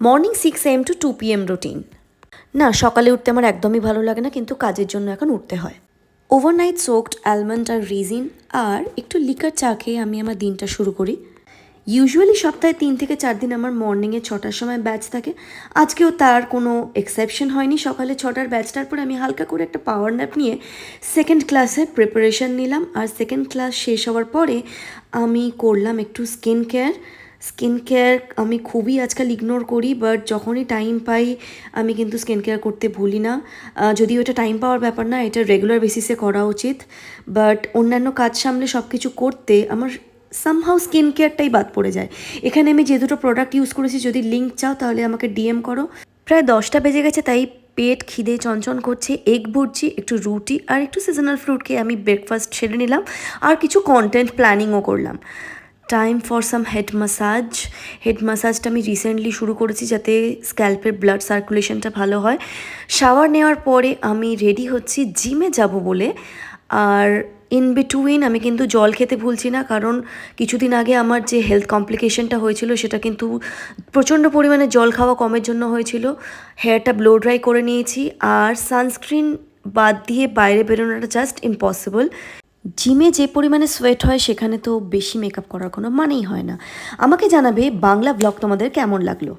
Morning 6 AM to 2 PM routine. না, সকালে উঠতে আমার একদমই ভালো লাগে না, কিন্তু কাজের জন্য এখন উঠতে হয়। Overnight soaked almond R reason are একটু লিকার চা খেয়ে আমি আমার দিনটা শুরু করি। ইউজুয়ালি সপ্তাহে 3 থেকে 4 দিন আমার মর্নিংয়ে 6টার সময় ব্যাচ থাকে। আজকেও তার কোনো এক্সেপশন হয়নি। সকালে 6টার ব্যাচটার পরে আমি হালকা করে একটা পাওয়ার ন্যাপ নিয়ে সেকেন্ড ক্লাসের প্রিপারেশন নিলাম। আর সেকেন্ড ক্লাস শেষ হওয়ার পরে আমি করলাম একটু স্কিন কেয়ার আমি খুবই আজকাল ইগনোর করি, বাট যখনই টাইম পাই আমি কিন্তু স্কিন কেয়ার করতে ভুলি না। যদিও এটা টাইম পাওয়ার ব্যাপার না, এটা রেগুলার বেসিসে করা উচিত, বাট অন্যান্য কাজ সামলে সব কিছু করতে আমার সামহাউ স্কিন কেয়ারটাই বাদ পড়ে যায়। এখানে আমি যে দুটো প্রোডাক্ট ইউজ করেছি, যদি লিঙ্ক চাও তাহলে আমাকে ডিএম করো। প্রায় 10টা বেজে গেছে, তাই পেট খিদে চঞ্চন করছে। এগ ভুর্জি, একটু রুটি আর একটু সিজনাল ফ্রুট খেয়ে আমি ব্রেকফাস্ট সেরে নিলাম আর কিছু কন্টেন্ট প্ল্যানিংও করলাম। টাইম ফর সাম হেড মাসাজটা আমি রিসেন্টলি শুরু করেছি যাতে স্ক্যাল্পের ব্লাড সার্কুলেশনটা ভালো হয়। শাওয়ার নেওয়ার পরে আমি রেডি হচ্ছি জিমে যাব বলে। আর ইন বিটুইন আমি কিন্তু জল খেতে ভুলছি না, কারণ কিছুদিন আগে আমার যে হেলথ কমপ্লিকেশনটা হয়েছিল সেটা কিন্তু প্রচণ্ড পরিমাণে জল খাওয়া কমের জন্য হয়েছিল। হেয়ারটা ব্লো ড্রাই করে নিয়েছি, আর সানস্ক্রিন বাদ দিয়ে বাইরে বেরোনোটা জাস্ট ইম্পসিবল। জিমে যে পরিমাণে সোয়েট হয় সেখানে তো বেশি মেকআপ করার কোনো মানেই হয় না। আমাকে জানাবে বাংলা ব্লগ তোমাদের কেমন লাগলো।